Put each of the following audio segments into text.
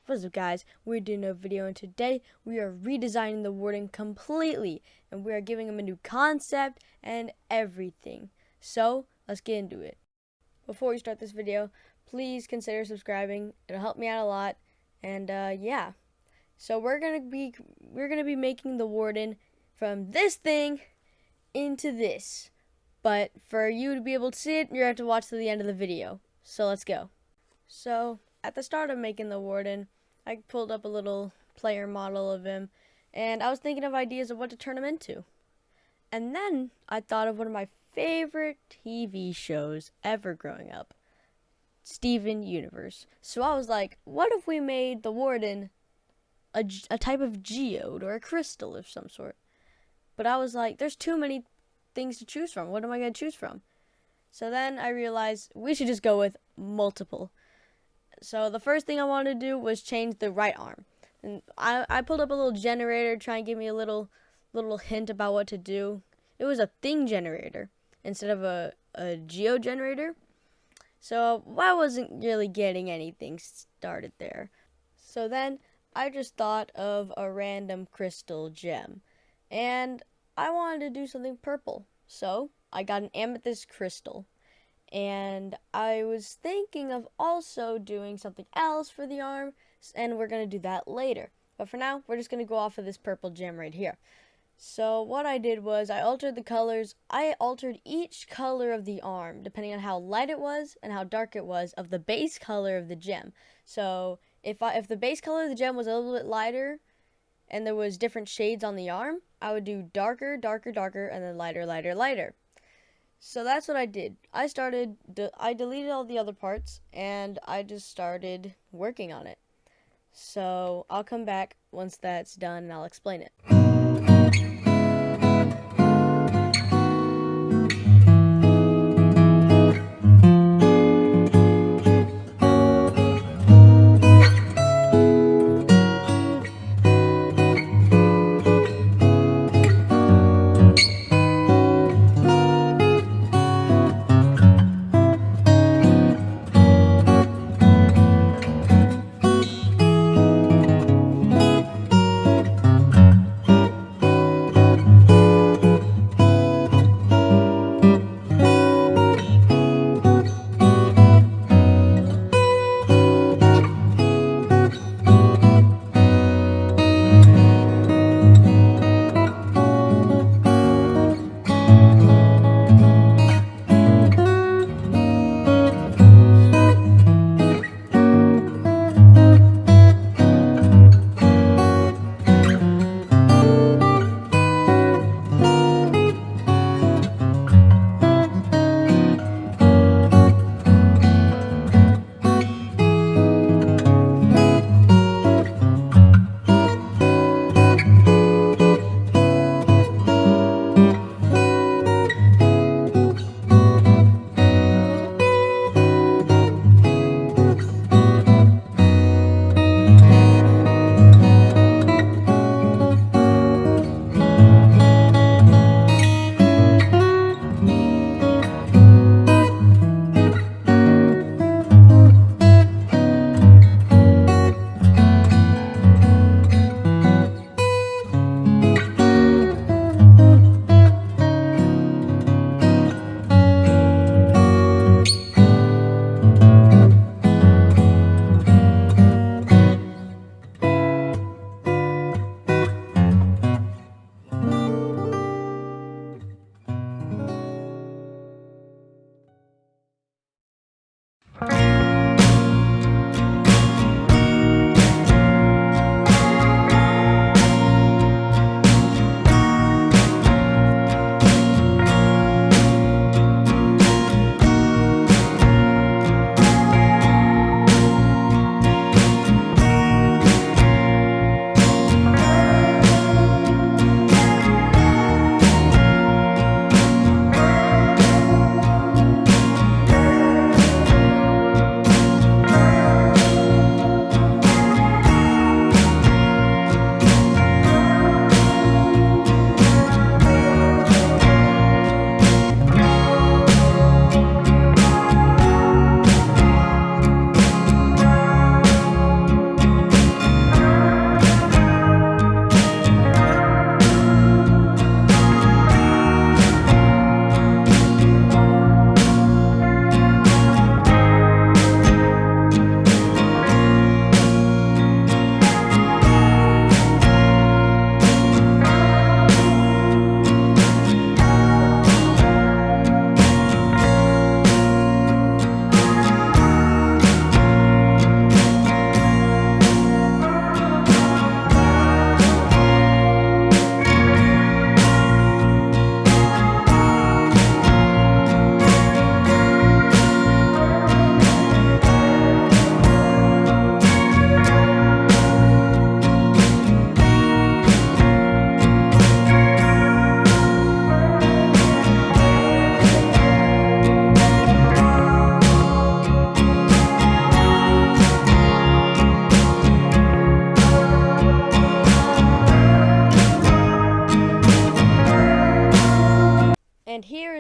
What's up, guys? We're doing a video, and today we are redesigning the warden completely, and we are giving him a new concept and everything. So let's get into it. Before we start this video, please consider subscribing. It'll help me out a lot. And yeah, so we're gonna be making the warden from this thing into this. But for you to be able to see it, you're gonna have to watch to the end of the video. So let's go. So at the start of making the warden, I pulled up a little player model of him, and I was thinking of ideas of what to turn him into. And then I thought of one of my favorite TV shows ever growing up, Steven Universe. So I was like, what if we made the warden a type of geode or a crystal of some sort? But I was like, there's too many things to choose from. What am I going to choose from? So then I realized we should just go with multiple. So the first thing I wanted to do was change the right arm. And I pulled up a little generator trying to give me a little hint about what to do. It was a thing generator instead of a geo generator. So I wasn't really getting anything started there. So then I just thought of a random crystal gem. And I wanted to do something purple. So I got an amethyst crystal. And I was thinking of also doing something else for the arm, and we're going to do that later. But for now, we're just going to go off of this purple gem right here. So what I did was I altered the colors. I altered each color of the arm, depending on how light it was and how dark it was, of the base color of the gem. So if the base color of the gem was a little bit lighter, and there was different shades on the arm, I would do darker, darker, darker, and then lighter, lighter, lighter. So that's what I did. I deleted all the other parts, and I just started working on it. So I'll come back once that's done, and I'll explain it.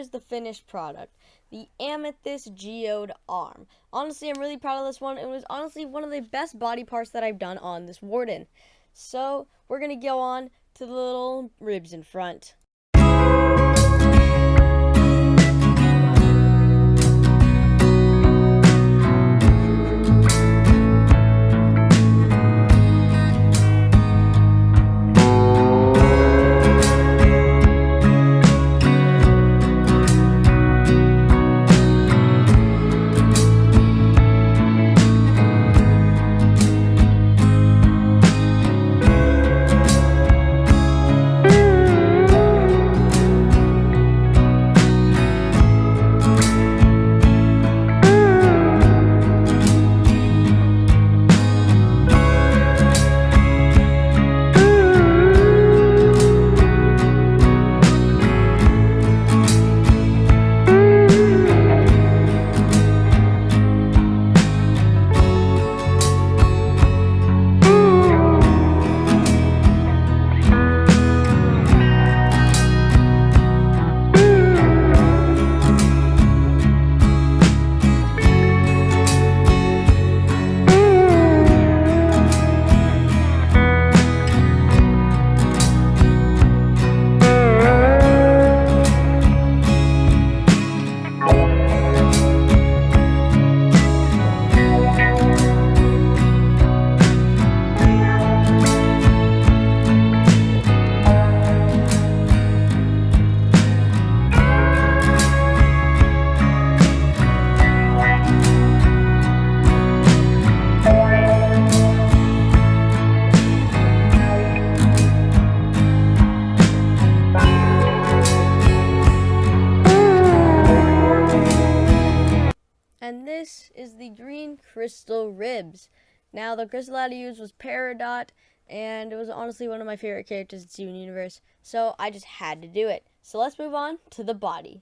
here's the finished product. The amethyst geode arm. Honestly, I'm really proud of this one. It was honestly one of the best body parts that I've done on this warden. So we're going to go on to the little ribs in front. And this is the green crystal ribs. Now, the crystal I had to use was Peridot, and it was honestly one of my favorite characters in Steven Universe, so I just had to do it. So let's move on to the body.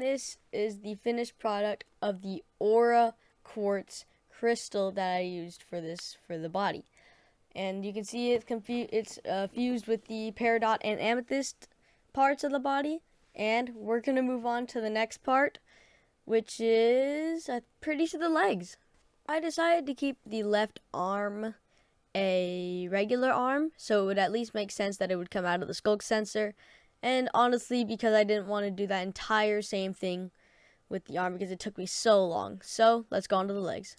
This is the finished product of the aura quartz crystal that I used for the body, and you can see it's fused with the peridot and amethyst parts of the body, and we're going to move on to the next part, which is pretty sure the legs. I decided to keep the left arm a regular arm, so it would at least make sense that it would come out of the skulk sensor. And honestly, because I didn't want to do that entire same thing with the arm because it took me so long. So let's go on to the legs.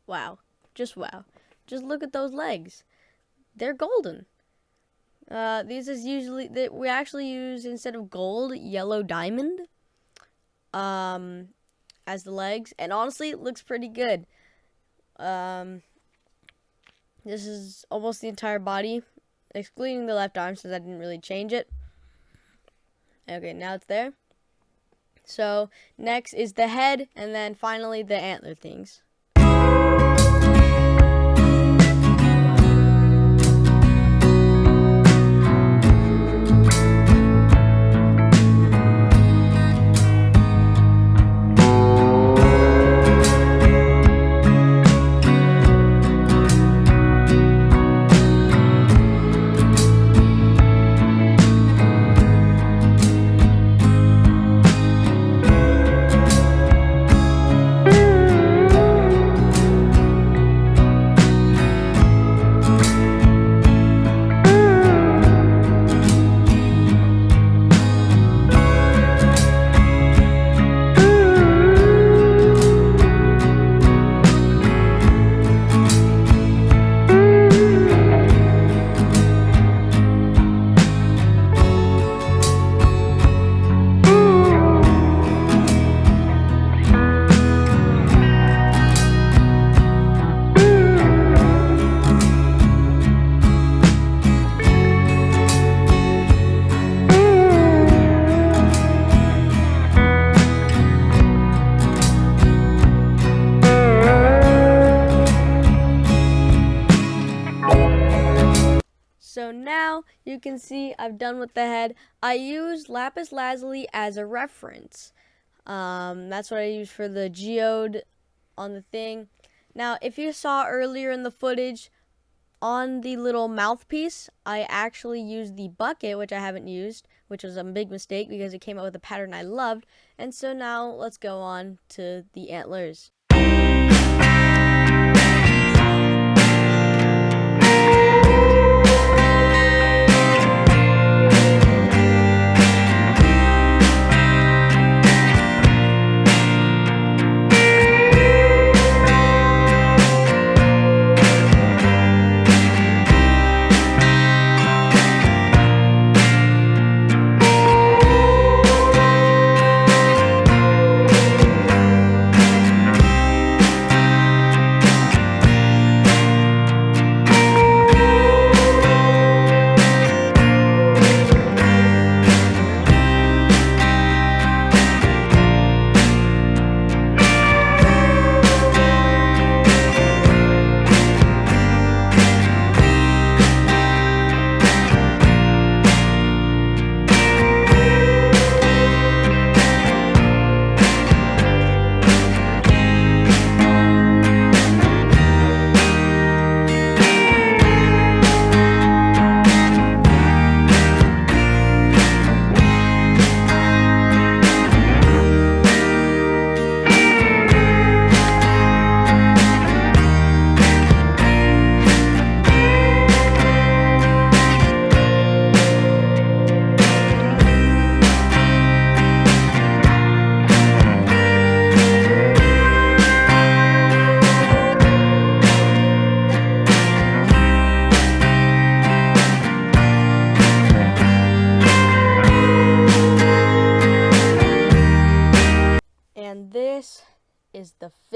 Wow. Just wow. Just look at those legs. They're golden. These is usually, we actually use, instead of gold, yellow diamond as the legs. And honestly, it looks pretty good. This is almost the entire body, excluding the left arm since I didn't really change it. Okay, now it's there. So next is the head, and then finally the antler things. So now you can see I've done with the head. I use lapis lazuli as a reference. That's what I use for the geode on the thing. Now, if you saw earlier in the footage, on the little mouthpiece, I actually used the bucket, which I haven't used, which was a big mistake because it came out with a pattern I loved. And so now let's go on to the antlers.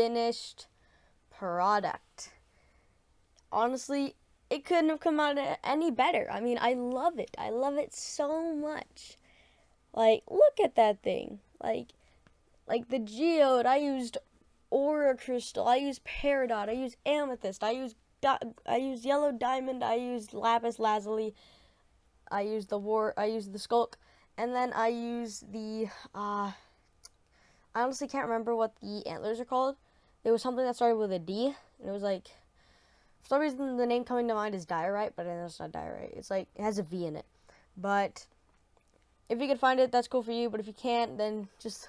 finished product. Honestly, it couldn't have come out any better. I mean, I love it. I love it so much. Like, look at that thing. Like the geode, I used aura crystal, I used peridot, I used amethyst, I used yellow diamond, I used lapis lazuli, I used the skulk, and then I used the I honestly can't remember what the antlers are called. It was something that started with a D, and it was like, for some reason the name coming to mind is diorite, but I know it's not diorite. It's like, it has a V in it. But if you can find it, that's cool for you, but if you can't, then just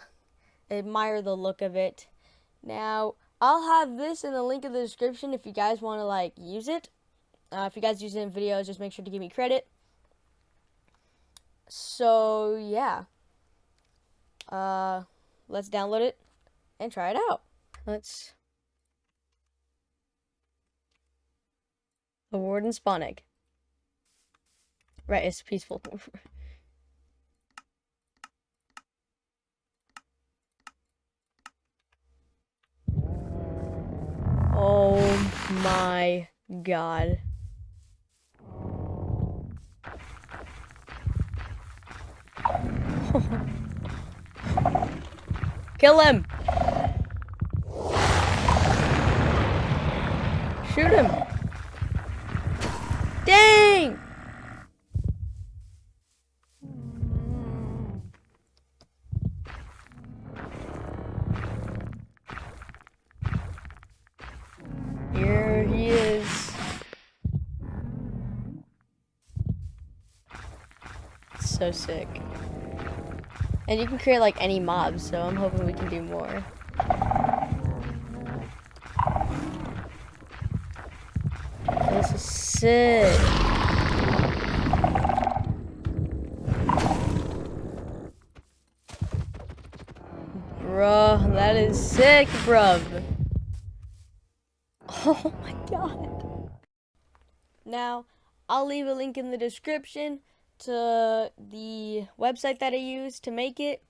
admire the look of it. Now, I'll have this in the link in the description if you guys want to like use it. If you guys use it in videos, just make sure to give me credit. So yeah, let's download it and try it out. The warden spawn egg. Right, it's peaceful. Oh my god. Kill him! Shoot him! Dang! Here he is. So sick. And you can create like any mobs, so I'm hoping we can do more. This is sick. Bruh, that is sick, bruv. Oh my god. Now, I'll leave a link in the description to the website that I used to make it,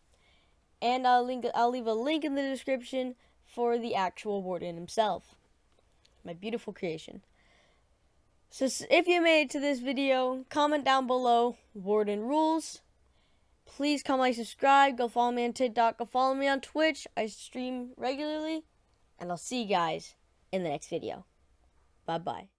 and I'll leave a link in the description for the actual warden himself. My beautiful creation. So if you made it to this video, comment down below warden rules. Please comment, like, subscribe. Go follow me on TikTok. Go follow me on Twitch. I stream regularly. And I'll see you guys in the next video. Bye-bye.